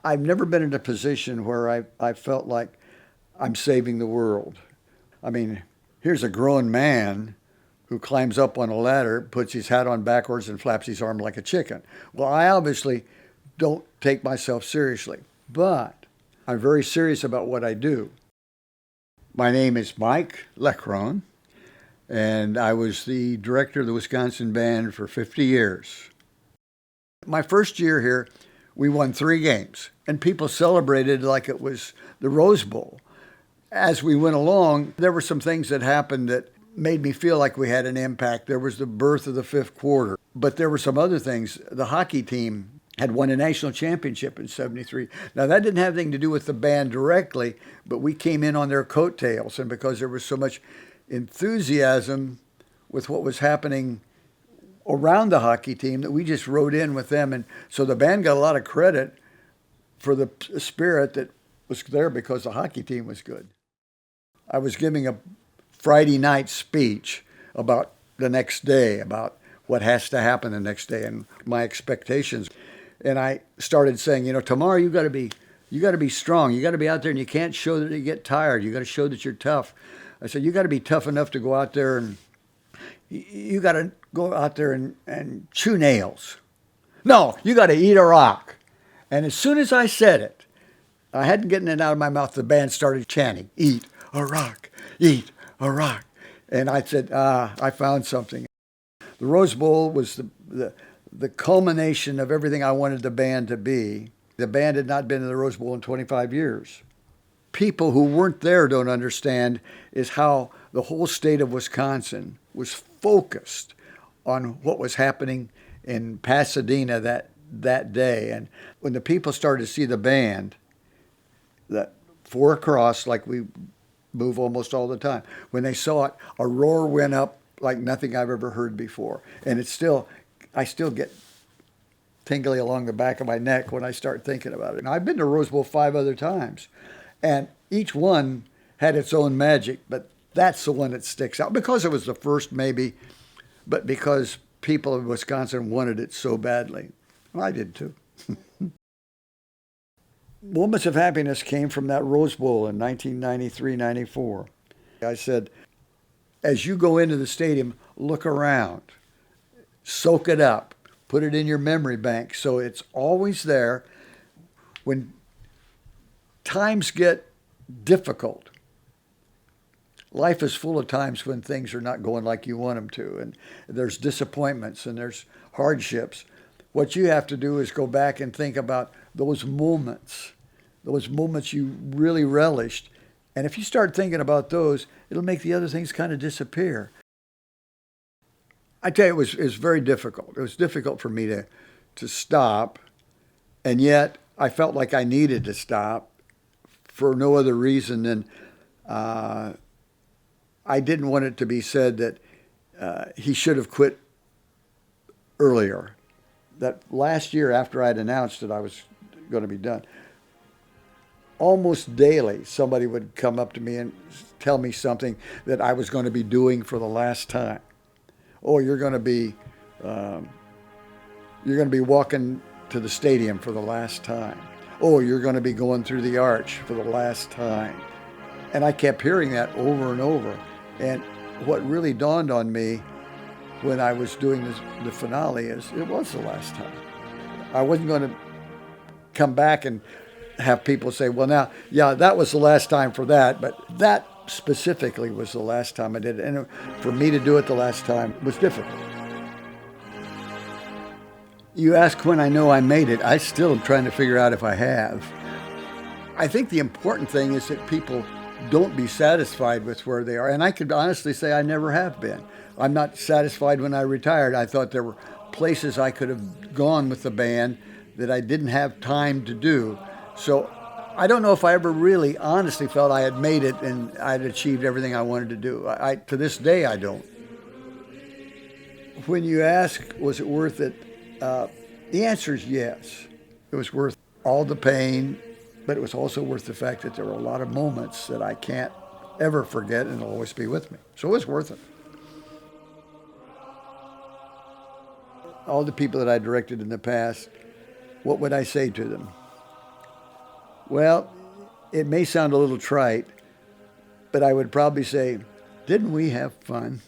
I've never been in a position where I felt like I'm saving the world. I mean, here's a grown man who climbs up on a ladder, puts his hat on backwards, and flaps his arm like a chicken. Well, I obviously don't take myself seriously, but I'm very serious about what I do. My name is Mike Leckrone, and I was the director of the Wisconsin band for 50 years. My first year here, we won 3 games, and people celebrated like it was the Rose Bowl. As we went along, there were some things that happened that made me feel like we had an impact. There was the birth of the fifth quarter, but there were some other things. The hockey team had won a national championship in '73. Now, that didn't have anything to do with the band directly, but we came in on their coattails, and because there was so much enthusiasm with what was happening around the hockey team that we just rode in with them. And so the band got a lot of credit for the spirit that was there because the hockey team was good. I was giving a Friday night speech about the next day, about what has to happen the next day and my expectations. And I started saying, tomorrow you got to be strong. You got to be out there, and you can't show that you get tired. You got to show that you're tough. I said, you got to be tough enough to go out there, and you got to go out there and chew nails. No, you got to eat a rock. And as soon as I said it, I hadn't gotten it out of my mouth, the band started chanting, eat a rock, eat a rock. And I said, I found something. The Rose Bowl was the culmination of everything I wanted the band to be. The band had not been in the Rose Bowl in 25 years. People who weren't there don't understand is how the whole state of Wisconsin was focused on what was happening in Pasadena that day. And when the people started to see the band, that 4 across, like we move almost all the time, when they saw it, a roar went up like nothing I've ever heard before. And I still get tingly along the back of my neck when I start thinking about it. And I've been to Rose Bowl 5 other times, and each one had its own magic, but that's the one that sticks out because it was the first, maybe, but because people in Wisconsin wanted it so badly. Well, I did too. Moments of happiness came from that Rose Bowl in 1993-94. I said, as you go into the stadium, look around, soak it up, put it in your memory bank so it's always there. When times get difficult, life is full of times when things are not going like you want them to, and there's disappointments and there's hardships. What you have to do is go back and think about those moments you really relished. And if you start thinking about those, it'll make the other things kind of disappear. I tell you, it was very difficult. It was difficult for me to stop, and yet I felt like I needed to stop for no other reason than I didn't want it to be said that he should have quit earlier. That last year after I'd announced that I was going to be done, almost daily somebody would come up to me and tell me something that I was going to be doing for the last time. Oh, you're going to be walking to the stadium for the last time. Oh, you're going to be going through the arch for the last time. And I kept hearing that over and over. And what really dawned on me when I was doing the finale is it was the last time. I wasn't going to come back and have people say, well, now, yeah, that was the last time for that, but that specifically was the last time I did it. And for me to do it the last time was difficult. You ask when I know I made it. I still am trying to figure out if I have. I think the important thing is that people don't be satisfied with where they are. And I could honestly say I never have been. I'm not satisfied when I retired. I thought there were places I could have gone with the band that I didn't have time to do. So I don't know if I ever really honestly felt I had made it and I'd achieved everything I wanted to do. To this day, I don't. When you ask, was it worth it? The answer is yes. It was worth all the pain, but it was also worth the fact that there were a lot of moments that I can't ever forget and will always be with me. So it was worth it. All the people that I directed in the past, what would I say to them? Well, it may sound a little trite, but I would probably say, didn't we have fun?